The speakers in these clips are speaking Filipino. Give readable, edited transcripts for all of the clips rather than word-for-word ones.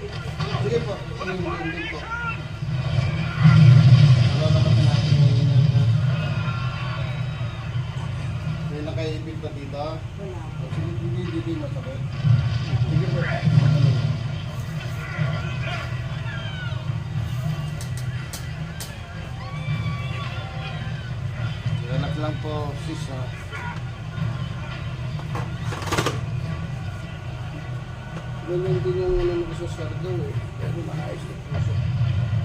Sige po. Hindi po. Nalalakas na natin ngayon yan, ha? May nakaibig ba dito? Wala. Sige, hindi masakit. Sige po. Relax lang po, sis, ha? Ganyan din yung ano ko sa sardo, eh. Pero maayos na puso.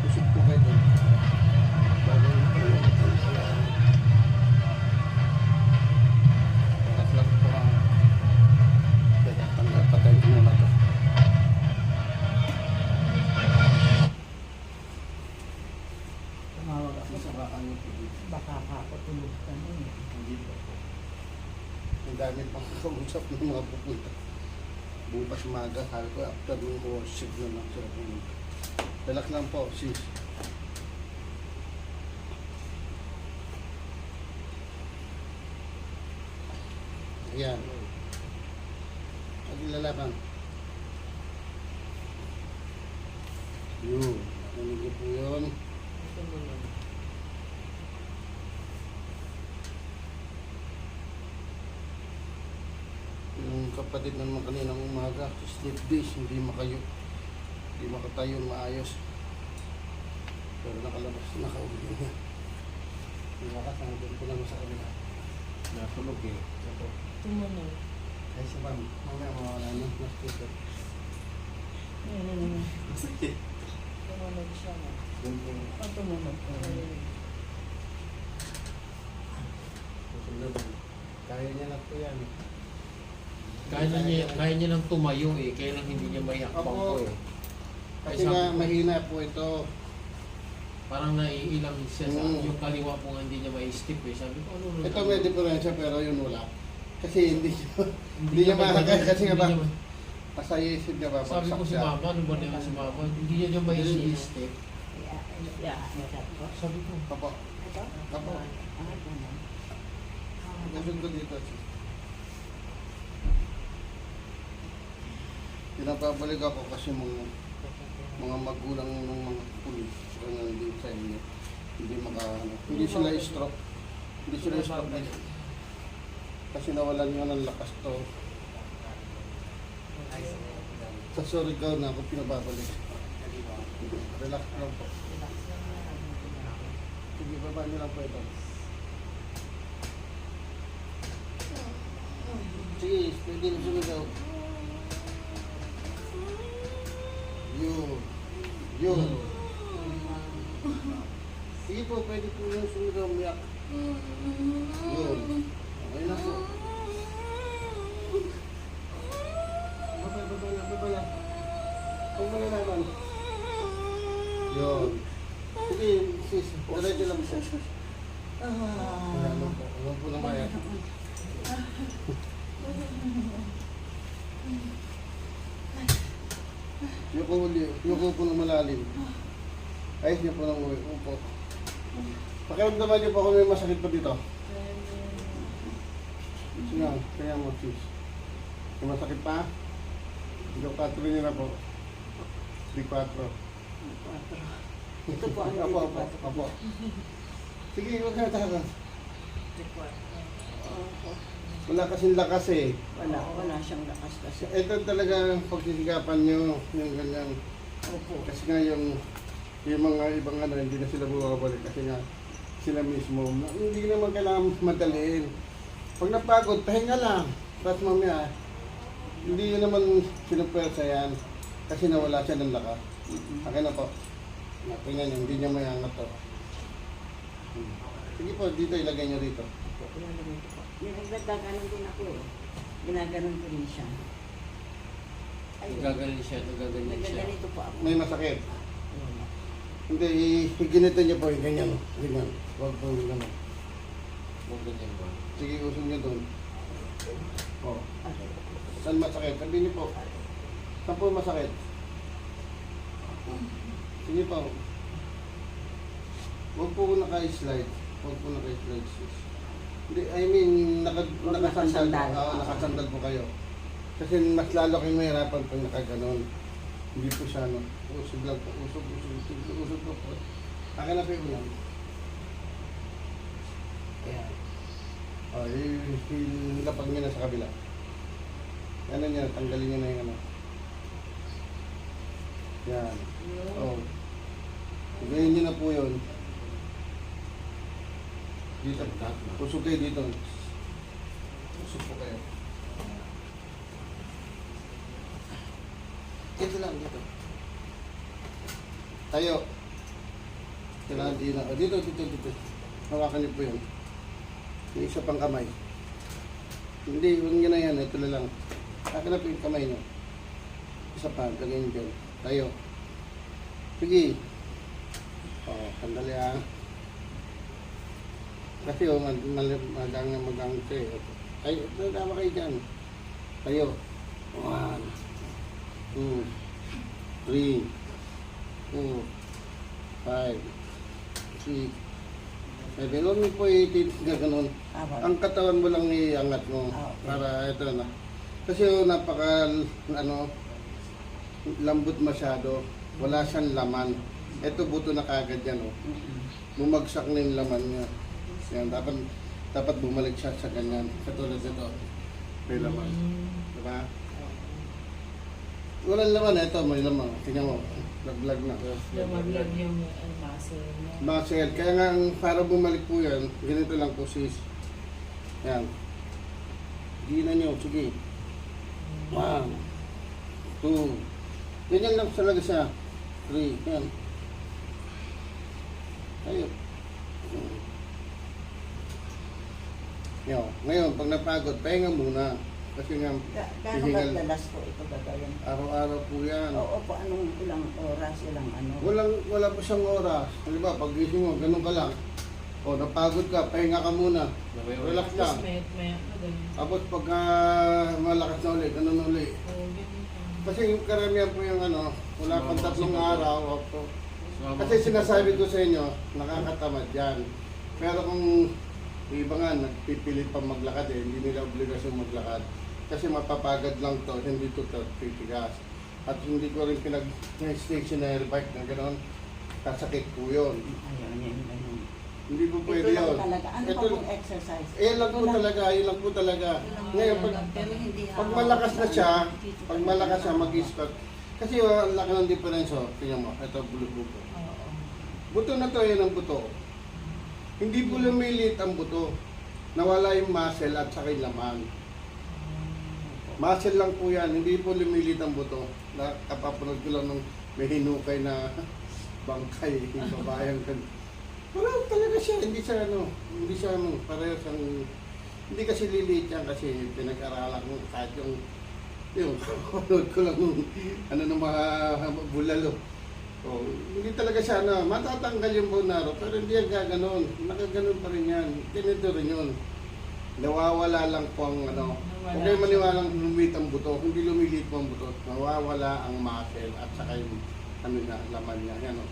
Pusog ko kayo doon. Bago yung relax lang po, ha? Kaya patayin ko muna to. Tumawag ako sa baka niyo po dito. Baka kakatulog ka nun. Hindi po. Ang dami pang kausap ng mga pupunta. Bukas umaga, sabi ko, after ng worship na lang sila pumunta. Relax lang po, sis. Ayan. At ilalaban. Yun. Naminig niyo po yun. Ito mo nun. Yung kapatid naman kaninang umaga, sleep days, hindi makatayo maayos. Pero nakalabas, nakauwi niya. Nakakasama din ko lang sa kanila. Natulog eh. Ito mo nun. Ay si Pam, mamaya mawala na. Nakikita. Masakit. Tumunog siya na. Yung Tumunog. susunod. Kaya niya na po yan. Kaya niya nang tumayo eh, kaya lang hindi niya maihakbang Opo. ko eh. Kasi nga mahina po ito. Parang naiilang siya sa Mm. yung kaliwa po nga hindi niya ma-step eh. Sabi ko ano Ito may diferensya pero yun wala. Kasi hindi niya makakaya kasi nga ba pasayisip niya ba Sabi ko si mama, ano ba nila si mama? Hindi niya yung ma-step. Sabi ko, Apo. Ito? Apo. Nasund ko dito. Pinapabalik ako kasi mga magulang ng mga pulis kung nandun sa inyo. Hindi sila stroke. Hindi sila stroke. Kasi nawalan nga ng lakas to. Sa Surigao na ako pinababalik. Relax lang po. Sige, baba niyo lang po ito. Sige, pwede na sumigaw. Yun. Sige po, pwede po yung sumigaw umiyak. Yun. Okay na po. Baba na. Huwag mo na naman. Yun. Sige, sis. Diretso lang po. Huwag po lang maya. Yuko po ng malalim. Ayos niyo po ng uwi. Upo. Pakiramdaman niyo po kung may masakit pa dito. Sige, kaya mo, sis. Kung masakit pa, ito 4 niyo na po. 3-4. Ito po ang Apo. Sige, huwag ka na. Wala kasing lakas eh. Wala siyang lakas kasi. Ito talaga pagsisigapan nyo, yung ganyan. Opo. Kasi nga yung mga ibang ano, hindi na sila bumabalik kasi nga sila mismo. Hindi naman kailangan madaliin. Pag napagod, pahinga lang. Tapos mamaya, hindi yun naman sinupwersa yan. Kasi nawala siya ng lakas. Akin na po. Tingnan nyo, hindi niya mayangat to. Sige po, dito ilagay nyo rito. Ilalagay ko po. Nagdaganon din ako eh. Ginaganon ko rin siya. nagaganyan siya. Nagaganito po ako. May masakit. Hindi, iginito niyo po yung ganyan. Ganyan. Huwag po yung ganyan. Huwag ganyan ba? Sige, usong niyo doon. Oh. Saan masakit? Sabi niyo po. Saan po masakit? Sige po. Huwag po naka-slide. Huwag po naka-slide, sis. Hindi, I mean, nakasandal. Nakasandal. Oo, nakasandal po kayo. Kasi mas lalo kayong mahirapan pag nakaganon. Hindi po siya, no? Usog lang po. Usog po po. Akin na po yung ulam. Ayan. O, ilapag niyo na sa kabila. Ano niya, tanggalin niyo na yung ano. Yan. O. Gawin niyo na po yun. Dito. Usog kayo dito. Usog po kayo. Ito lang, dito. Tayo. Kailangan din na. Dito. Hawakan niyo po yun. Yung isa pang kamay. Hindi, huwag niyo na yan. Ito na lang. Akin na po yung kamay niyo. Isa pa, ganyan dyan. Tayo. Sige. O, sandali ah. Kasi o, magang siya eh. Tayo, tama kayo dyan. Tayo. 1, 2, 3, 4, 5, 6, 7. Huwag mo po gaganon. Ang katawan mo lang iangat mo para ito na. Kasi napaka lambot masyado. Wala siyang laman. Ito buto na kagad yan. Oh. Bumagsak na yung laman niya. Yan, dapat bumalik siya sa ganyan. Katulad ito. May laman. Diba? Walang laman. Ito, may laman. Tingnan mo. Laglag na. Lumaglag yung muscle niya. Muscle. Kaya nga, para bumalik po yan, ganito lang po sis. Yan. Ginan nyo. Sige. 1, 2. Ganyan lang talaga siya. 3. Yan. Ayun. Ngayon, pag napagod, pahinga muna. Kasi nga, Gano'ng kadalas po ito gagawin? araw-araw po yan. Oo po, anong ilang oras, ilang ano? Wala pa siyang oras. Halimbawa, pag gising mo, ganun ka lang. O, napagod ka, pahinga ka muna. Relax lang. Tapos pagka malakas na ulit, ganun na ulit. Kasi yung karamihan po yung wala pang 3 araw. Kasi sinasabi ko sa inyo, nakakatamad yan. Pero kung iba nga, nagpipilit pa maglakad hindi nila obligasyon maglakad. Kasi mapapagad lang to, hindi to titigas. At hindi ko rin pinag-stationary bike na gano'n, kasakit po yun. Ayun, ganun. Hindi po pwede Ito lang yun. talaga. Ano pa pong exercise? Yan lang po talaga. Ngayon, Pero hindi pag malakas na siya, mag-start. Kasi ang laki ng diferensyo, tingnan mo, ito buto. Buto na to, yan ang buto. Hindi po lumilit ang buto. Nawala yung muscle at saka yung laman. Muscle lang po yan, hindi po lumilit ang buto. Kapapanood ko lang nung may hinukay na bangkay, yung babayang kan. Wala talaga siya, hindi siya parehas ang, hindi kasi liliit yan kasi pinag-aralan ko kahit yung kapapanood ko lang nung mga bulalo. Oh, hindi talaga siya matatanggal yung bonaro, pero hindi yan gaganon. Nakaganon pa rin yan. Ganito rin yun. Nawawala lang po ang Huwag kayo maniwalang lumit ang buto. Hindi lumilit po ang buto. Nawawala ang muscle at saka yung laman niya. Yan o.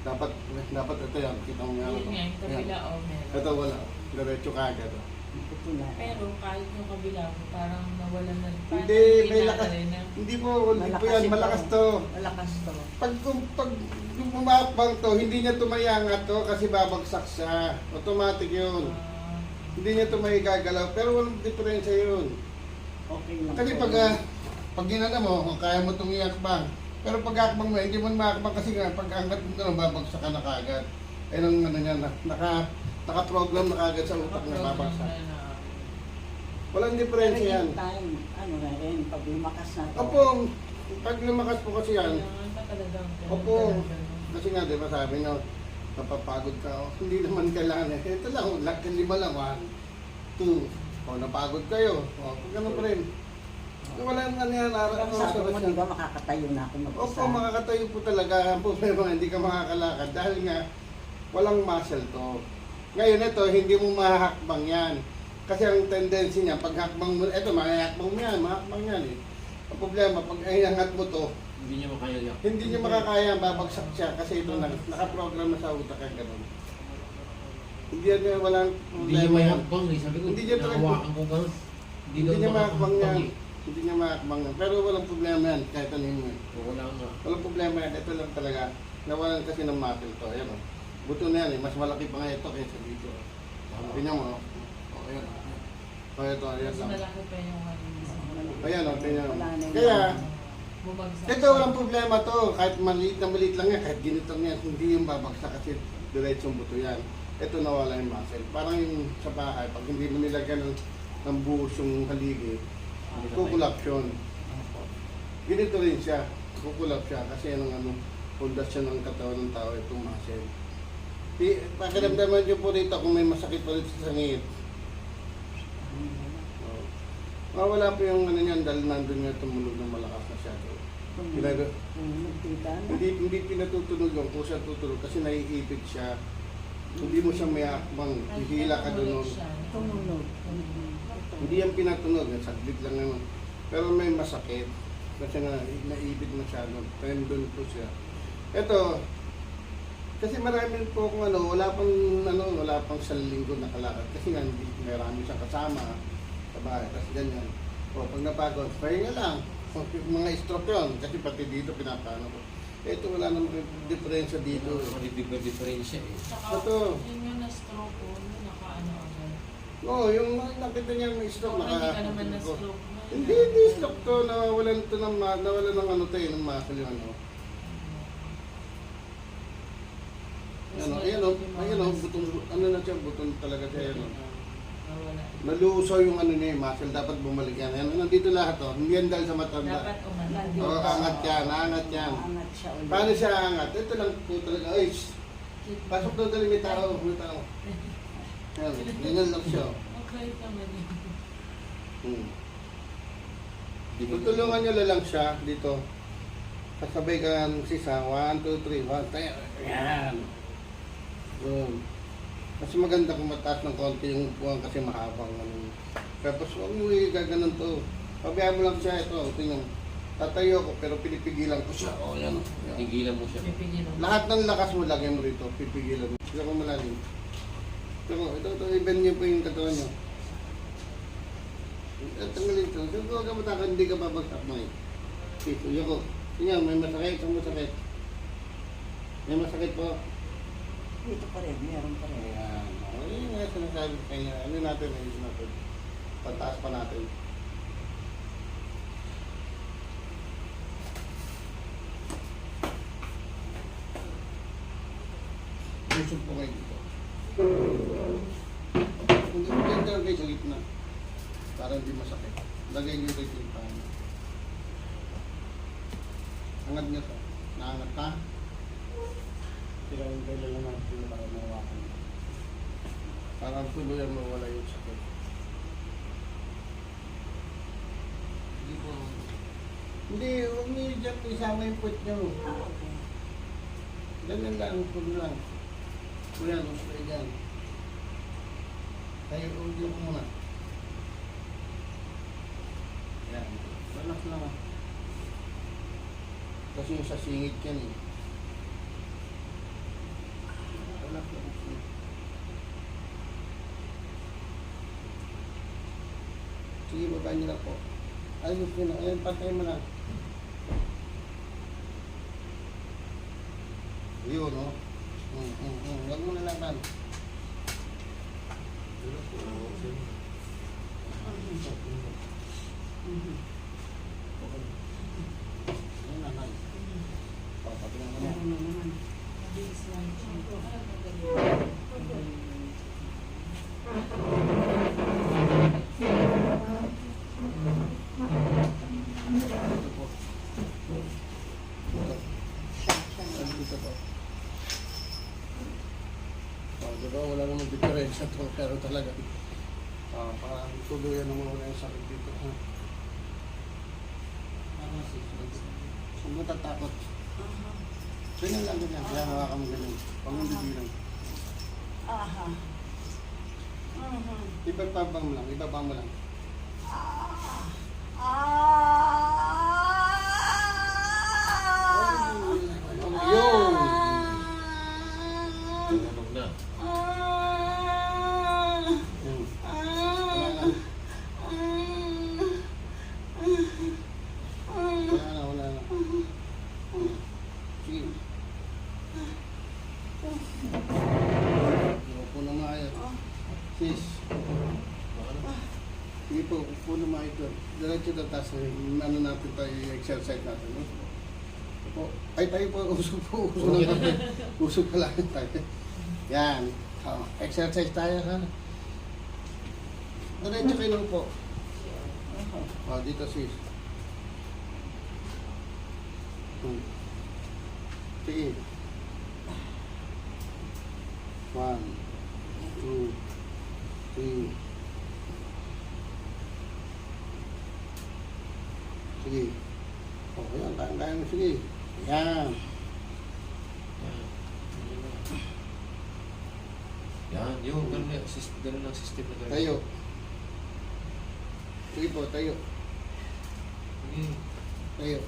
Dapat ito yan. Kita mo yan. Yun nga, yung kabila o meron. Ito wala. Diretso kagad. Ito na. Pero kahit yung kabila mo, parang nawalan na. Hindi, may lakas. Hindi po yan. Malakas to. Malakas to. Pag umapang to, hindi niya tumayangat to kasi babagsak siya. Automatic yun. Hindi niya tumayagagalaw. Pero walang diferensya yun. Okay lang. Kasi pag ginana mo, kaya mo tumiyakbang. Pero pag akbang mo, hindi mo makakbang kasi nga, pag angat mo babagsak ka na kagad. Ayun ang niya, naka-program na kagad sa utak na babagsak. Walang diferensya yan. Pero time, na rin, pag lumakas na to. Opo, pag lumakas po kasi yan, opo, kasi nga di ba sabi nyo, napapagod ka, hindi naman kailangan ito lang, 5 lang, 1, 2, napagod kayo, pag gano'n pa rin. Walang yan, Sabi mo, di ba makakatayo na ako mag-isa? Opo, makakatayo po talaga, pero hindi ka makakalakad dahil nga, walang muscle to. Ngayon ito, hindi mo mahakbang yan. Kasi ang tendency niya, pag hakbang mo, eto, mahakbang mo yan, mahakbang yan eh. Ang problema, pag iangat mo to, Hindi niya makaya yan. hindi niya makakaya, babagsak siya kasi ito nakaprogram na sa utak ang gano'n. Hindi yan, walang Hindi niya may hakbang eh. Sabi ko, Hindi niya talaga- nahawakan ko gano'n. Hindi niya mahakbang yan. Hindi niya makakbang. Pero walang problema yan, kahit ano yun. Wala nga. Walang problema yan, ito lang talaga. Nawalan kasi ng muscle to, ayan o. Buto na yan eh, mas malaki pa nga ito kaysa dito. Tingnan mo, o ayan o. O ito, ayan Mas lang. malaki pa yung ano. Ayan o, tingnan mo. Wala na yung- Kaya, Bumagsak. ito walang problema to, kahit maliit na maliit lang yan, kahit ganito yan, hindi yung babagsak kasi diretsong buto yan. Ito nawala yung muscle. Parang yung sa bahay, pag hindi mo nilagyan ng buhos yung haligi, kukulap yun. Ganito rin siya, kukulap siya kasi yan ang pundasyon ng katawan ng tao, itong muscle. Pakiramdaman nyo po rito kung may masakit pa rito sa sangit. Wala po yung ano niyan dahil nandun nga tumunog ng malakas na siya. Pinag- Tita na. Hindi pinatutunog yung kung siya tutulog kasi naiipit siya. Hindi mo siya may akbang, hihila ka doon. Tumunog. Hindi yan pinatunog, saglit lang naman. Pero may masakit kasi nga naipit masyado. Tendon po siya. Ito, kasi marami po kung wala pang 1 linggo nakalakad. Kasi nga marami siyang kasama sa bahay. Kasi ganyan. O pag napagod, pahinga lang. O, mga stroke yun. Kasi pati dito pinapano ko. Ito wala namang diferensya dito. Diferensya eh. Saka, Ito. yun yung na-stroke ko, yun naka-ano agad. Oo, yung nakita niya may stroke. Hindi ka naman na-stroke na. Hindi stroke to. Nawalan ng ano to eh, ng muscle yung ano. Ayan o, butong, ano na siya, butong talaga siya yan o. Nawala. Nalusaw yung ano niya, muscle, dapat bumalik yan. Ayan, nandito lahat o, hindi yan dahil sa matanda. Dapat umalag. Oo, angat yan, angat yan. Angat siya ulit. Paano siya angat? Ito lang po talaga, ay, pasok daw dali may tao, may tao. Ayan, ganyan lang siya. Okay naman yun. Tutulungan nyo lang siya dito. Kasabay ka ng sisa, 1, 2, 3, 1, tayo. Ayan. Boom. Mas maganda kung mataas ng konti yung buwan kasi mahabang. Tapos huwag mo gaganon to. Pabayaan mo lang siya ito. Tingnan. Tatayo ko pero pinipigilan ko siya. O yan. Yan. Tigilan mo siya. Pipigil mo. Lahat ng lakas mo lagay mo rito. Pipigilan mo. Hindi ko malalim. Ito. Even niyo po yung katawan niyo. Tanggalin ito. So, huwag ka matakan. Hindi ka babagsak mo eh. Ito. Yoko. Tingnan. May masakit. Ang masakit. May masakit po. Dito pa rin, meron pa rin. Ayan. O, yun nga sinasabi ko kanya. Ano natin, ayos natin. Pataas pa natin. Pusog po kayo dito. Kung ganyan kayo kayo sa gitna. Para hindi masakit. Lagay nyo dito yung paan. Angat nyo to. Naangat na. Kailangan kayo lang natin para mawakan. Para tuluyan mawala yung sakit. Hindi po. Hindi, huwag niyo dyan isama yung puwet nyo. Okay. Ganyan lang, huwag lang. Kuya, gusto kayo dyan. Tayo, huwag nyo ko muna. Yan. Relax lang ah. Kasi yung sa singit yan eh. Relax lang. Sige, baba nyo lang po. Ayos nyo na. Ayan, patay mo lang. Yun, no? Huwag mo nalaman. Ayun na, nice. Papatingnan mo na. Meron na naman. Mabilis lang siya. Ito po. Ano dito po? Diba, wala namang diferensya to, pero talaga parang tuluyan naman wala yung sakit dito. Ha? Huwag mo tatakot. Ganyan lang, ganyan. Kaya hawakan mo ganyan. Huwag mo bibilang. Aha. Ibabang mo lang, ibabang mo lang. Yun! Tumunog na. Yun. Wala na. Sige po, puno mga ito. Diretso na taas. Ano natin tayo, exercise natin. No? Po. Ay, tayo po, usog po. Usog na kape. Usog pa lang tayo. Yan. Exercise tayo, ha? Diretso kayo lang po. Dito sis. Sige. 1, 2, 3. Sige. Yan, kaya mo. Sige. Yan. Yan, yung ganun ang system na gano'n. Tayo. Sige po, tayo. Sige. Tayo.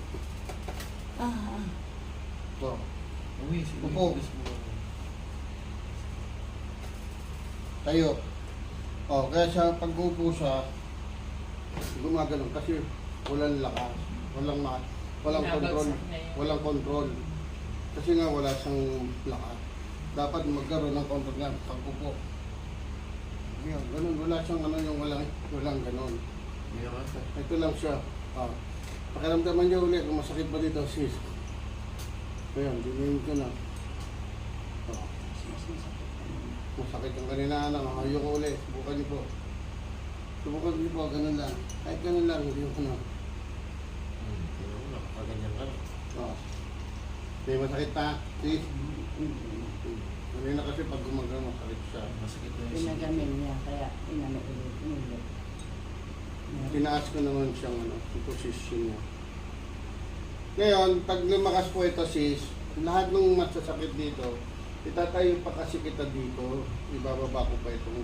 Po. Uwi, sige. Upo. Bilis mo. Tayo. Kaya sa pag-upo siya, gumaganon kasi walang lakas, walang control, Binabagsak na yun. walang control. Kasi nga wala siyang lakas. Dapat magkaroon ng control nga pag-upo. Yan, ganun, wala siyang ano yung walang ganon. Hindi naman. Ito lang siya. Pakiramdaman niyo ulit kung masakit ba dito, sis. Ayan, dinihin ko na. Masakit yung kanina, ayoko ulit. Subukan niyo po. Subukan niyo po, ganun lang. Kahit ganun lang, hindi ko na. Pero nakaganyan ka. May masakit pa, sis. Kanina kasi pag gumagano, masakit siya. Masakit na yung Pinagamin niya, kaya inano ulit. Tinaas ko naman siyang yung position niya. Ngayon, pag lumakas po ito sis, lahat ng masasakit dito, itatayo pa kasi kita dito, ibababa ko pa itong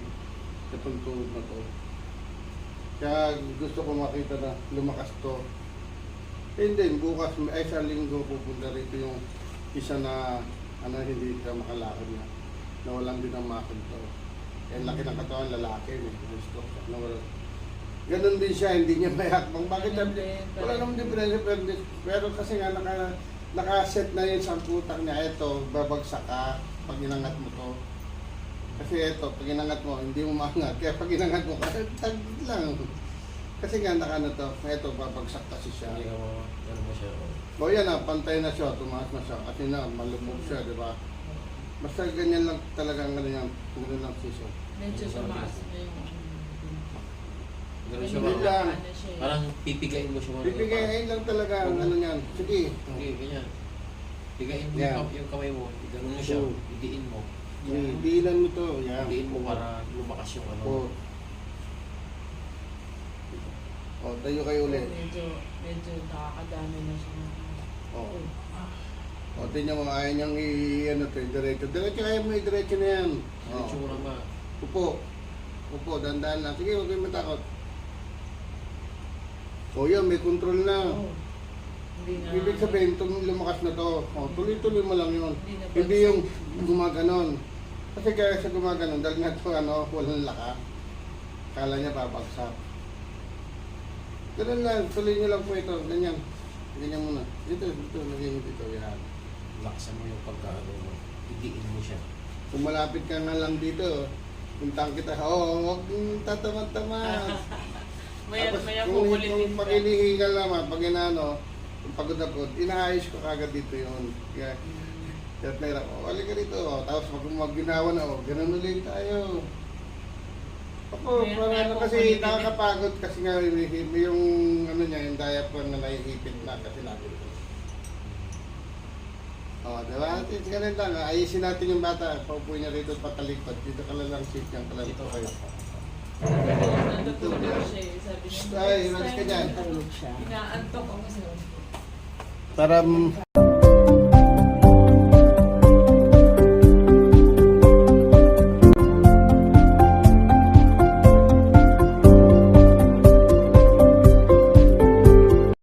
tuhod na to. Kaya gusto ko makita na lumakas to. And then bukas, ay sa linggo pupunta rito yung isa na hindi ka makalakad na walang din ang makod to. Kaya laki ng katawan, lalaki, may gusto na wala. Ganon din siya, hindi niya mayakbang. Bakit? Ganun din, Wala namang diferensya, pero kasi nga nakaset na yun sa utak niya. Ito, babagsak ka pag inangat mo to. Kasi ito, pag inangat mo, hindi mo maangat. Kaya pag inangat mo, tag lang. Kasi nga nakano to, ito, babagsak kasi siya. Hindi ka ano mo siya. O yan na, pantay na siya, tumaas na siya. Kasi na, malubog siya, di ba? Basta ganyan lang talaga ang ganyan lang siya. Medyo tumaas na yung Ganun siya Hindi ba? lang. ano siya eh. Parang pipigain mo siya. Bibigayin lang talaga ang ano niyan. Sige. Hindi, ganyan. Pigain mo Yan. yung kamay mo. Ganun mo siya. Oo. Idiin mo. Diinan mo to. Yan. Idiin mo para lumakas yung ano. Tayo kayo ulit. Medyo nakakadami na siya. Tingnan mo, ayaw niyang diretso. Diretso, ayaw mo i-diretso na yan. Diretso mo lang ba? Upo, dandan lang. Sige, huwag kayong matakot. Yan, may control na. Hindi na. Ibig sabihin, lumakas na to. Tuloy-tuloy mo lang yun. Hindi na Hindi yung gumaganon. Kasi kaya sa gumaganon, dahil nga ito, walang laka. Kala niya babagsak. Ganun lang, tuloy niyo lang po ito. Ganyan. Ganyan muna. Dito, lagyan dito. Yan. Laksan mo yung pagkaano mo. Idiin mo siya. Kung malapit ka na lang dito, puntang kita, huwag tatamad-tamad. Maya kung kukulitin pag ka. inihingal naman, pag inaano, kung pagod ako, inaayos ko kagad dito yun. Kaya nahirap, wali ka dito. Tapos pag ginawa na, ganun ulit tayo. Ako, May kasi kukulitin. nakakapagod kasi nga yung ano niya, yung diaper na nahihipit na kasi lagi ito. Diba? It's ganun lang. Ayusin natin yung bata. Paupuin niya rito patalikod. Dito ka lang sit niya. Dito kayo. Natutulog siya eh. Sabi niya, Ay, "Next relax ka time, dyan." Tulog siya. Inaantok ako sa Para